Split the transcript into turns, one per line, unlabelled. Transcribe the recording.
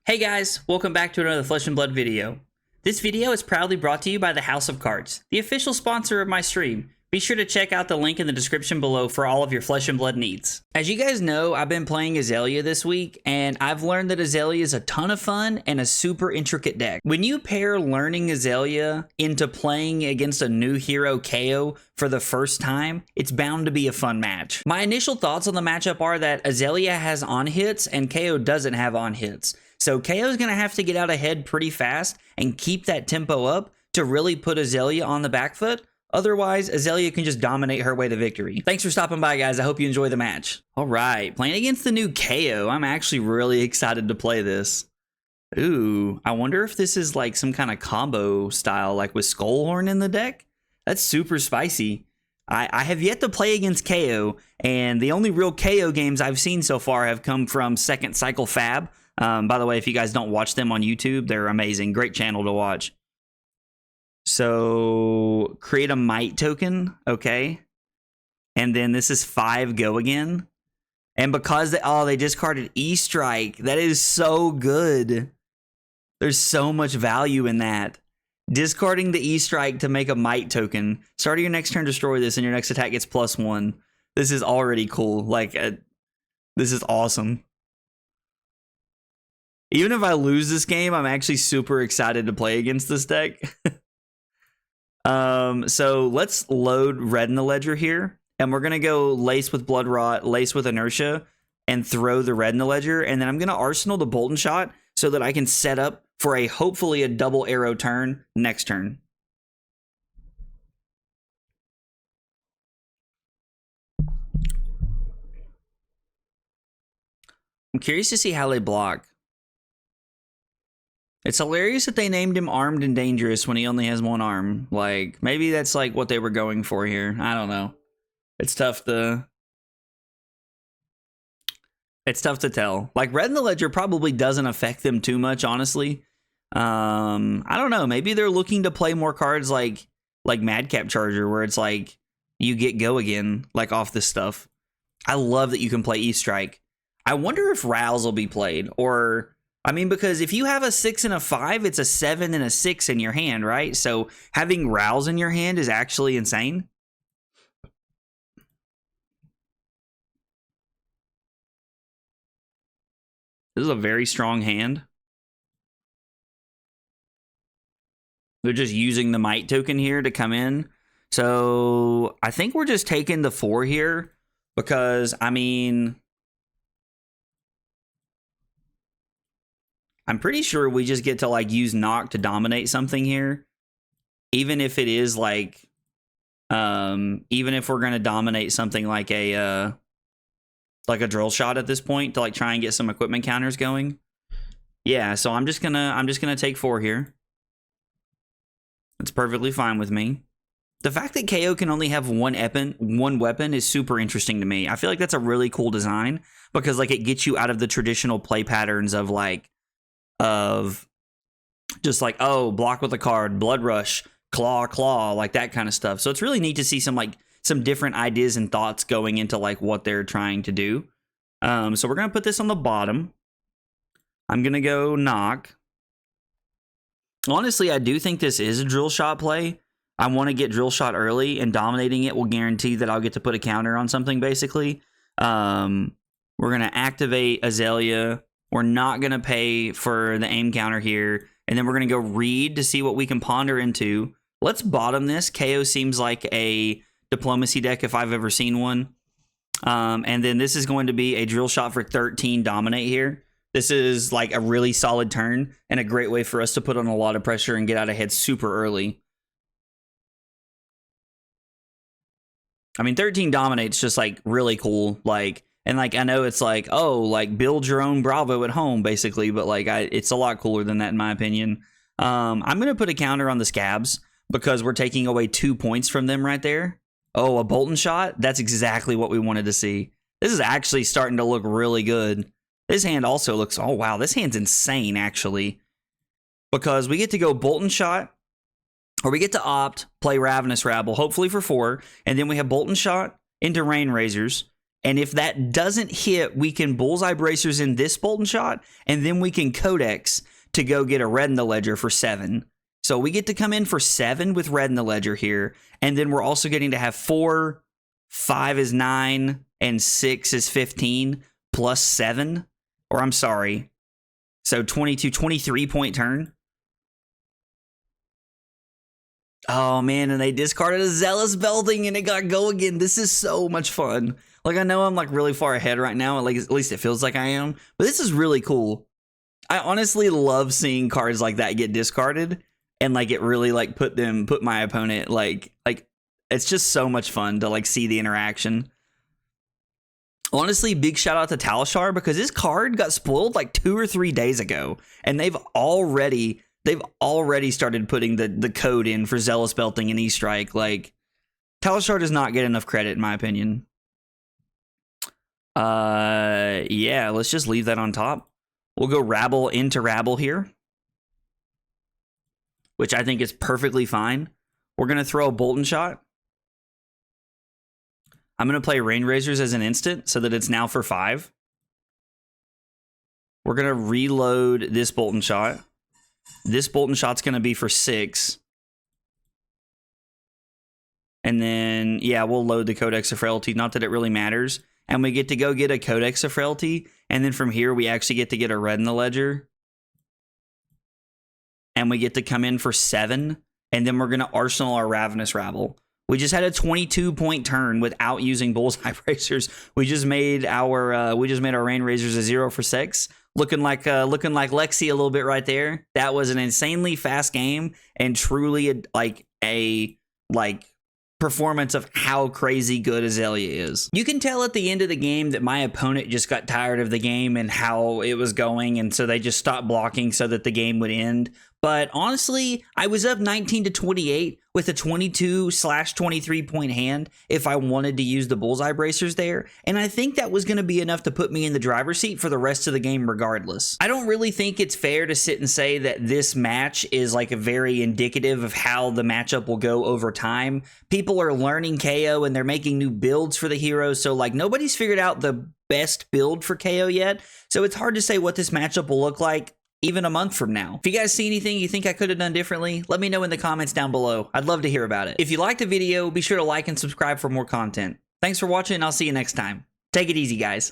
Hey guys, welcome back to another Flesh and Blood video. This video is proudly brought to you by the House of Cards, the official sponsor of my stream. Be sure to check out the link in the description below for all of your Flesh and Blood needs. As you guys know, I've been playing Azalea this week, and I've learned that Azalea is a ton of fun and a super intricate deck. When you pair learning Azalea into playing against a new hero, Kayo, for the first time, it's bound to be a fun match. My initial thoughts on the matchup are that Azalea has on hits and Kayo doesn't have on hits. So Kayo's going to have to get out ahead pretty fast and keep that tempo up to really put Azalea on the back foot. Otherwise, Azalea can just dominate her way to victory. Thanks for stopping by, guys. I hope you enjoy the match. All right, playing against the new Kayo. I'm actually really excited to play this. Ooh, I wonder if this is like some kind of combo style, like with Skullhorn in the deck. That's super spicy. I have yet to play against Kayo, and the only real Kayo games I've seen so far have come from Second Cycle Fab. By the way, if you guys don't watch them on YouTube, they're amazing. Great channel to watch. So, create a Might token, okay. And then this is 5 go again. And because they discarded E-Strike, that is so good. There's so much value in that. Discarding the E-Strike to make a Might token. Start of your next turn, destroy this, and your next attack gets +1. This is already cool. Like, this is awesome. Even if I lose this game, I'm actually super excited to play against this deck. So let's load Red in the Ledger here. And we're going to go Lace with Bloodrot, Lace with Inertia, and throw the Red in the Ledger. And then I'm going to Arsenal the Bolt and Shot so that I can set up for hopefully a double arrow turn next turn. I'm curious to see how they block. It's hilarious that they named him Armed and Dangerous when he only has one arm. Like, maybe that's like what they were going for here. I don't know. It's tough to tell. Like, Red in the Ledger probably doesn't affect them too much, honestly. I don't know. Maybe they're looking to play more cards like Madcap Charger, where it's like you get go again, like off this stuff. I love that you can play E-Strike. I wonder if Rouse will be played, or I mean, because if you have a 6 and a 5, it's a 7 and a 6 in your hand, right? So having Rouse in your hand is actually insane. This is a very strong hand. They're just using the Might token here to come in. So I think we're just taking the 4 here because, I mean, I'm pretty sure we just get to like use Knock to dominate something here. Even if it is like, even if we're going to dominate something like a drill shot at this point to like try and get some equipment counters going. Yeah, so I'm just gonna take 4 here. That's perfectly fine with me. The fact that KO can only have one weapon is super interesting to me. I feel like that's a really cool design because like it gets you out of the traditional play patterns of like, just like, oh, block with a card, blood rush, claw, like that kind of stuff. So it's really neat to see some different ideas and thoughts going into like what they're trying to do. So we're gonna put this on the bottom. I'm gonna go Knock. Honestly, I do think this is a drill shot play. I want to get drill shot early, and dominating it will guarantee that I'll get to put a counter on something, basically. We're gonna activate Azalea. We're not going to pay for the aim counter here. And then we're going to go read to see what we can ponder into. Let's bottom this. KO seems like a diplomacy deck if I've ever seen one. And then this is going to be a drill shot for 13 dominate here. This is like a really solid turn and a great way for us to put on a lot of pressure and get out ahead super early. I mean, 13 dominate's just like really cool. Like, and like, I know it's like, oh, like build your own Bravo at home, basically. But like, it's a lot cooler than that, in my opinion. I'm going to put a counter on the Scabs because we're taking away 2 points from them right there. Oh, a Bolt and Shot? That's exactly what we wanted to see. This is actually starting to look really good. This hand also looks, oh, wow, this hand's insane, actually. Because we get to go Bolt and Shot, or we get to opt, play Ravenous Rabble, hopefully for 4. And then we have Bolt and Shot into Rain Razors. And if that doesn't hit, we can Bullseye Bracers in this Bolt and Shot, and then we can Codex to go get a Red in the Ledger for 7. So we get to come in for 7 with Red in the Ledger here. And then we're also getting to have 4, 5 is 9, and 6 is 15, plus 7. Or I'm sorry. So 23 point turn. Oh man, and they discarded a Zealous Belting and it got go again. This is so much fun. Like, I know I'm like really far ahead right now, like at least it feels like I am, but this is really cool. I honestly love seeing cards like that get discarded and like it really like put my opponent like it's just so much fun to like see the interaction. Honestly, big shout out to Talishar because this card got spoiled like 2 or 3 days ago, and they've already started putting the code in for Zealous Belting and E-Strike. Like, Talishar does not get enough credit, in my opinion. Yeah, let's just leave that on top. We'll go Rabble into Rabble here, which I think is perfectly fine. We're going to throw a Bolt and Shot. I'm going to play Rain Razors as an instant so that it's now for 5. We're going to reload this Bolt and Shot. This Bolt and Shot's going to be for 6. And then, yeah, we'll load the Codex of Frailty. Not that it really matters. And we get to go get a Codex of Frailty. And then from here, we actually get to get a Red in the Ledger. And we get to come in for 7. And then we're going to arsenal our Ravenous Rabble. We just had a 22 point turn without using Bullseye Bracers. We just made our Rain Razors a 0 for 6. Looking like Lexi a little bit right there. That was an insanely fast game and truly a performance of how crazy good Azalea is. You can tell at the end of the game that my opponent just got tired of the game and how it was going, and so they just stopped blocking so that the game would end. But honestly, I was up 19-28 with a 22/23 point hand if I wanted to use the Bullseye Bracers there, and I think that was going to be enough to put me in the driver's seat for the rest of the game regardless. I don't really think it's fair to sit and say that this match is like a very indicative of how the matchup will go over time. People are learning Kayo and they're making new builds for the heroes, so like nobody's figured out the best build for Kayo yet, so it's hard to say what this matchup will look like even a month from now. If you guys see anything you think I could have done differently, let me know in the comments down below. I'd love to hear about it. If you liked the video, be sure to like and subscribe for more content. Thanks for watching, and I'll see you next time. Take it easy, guys.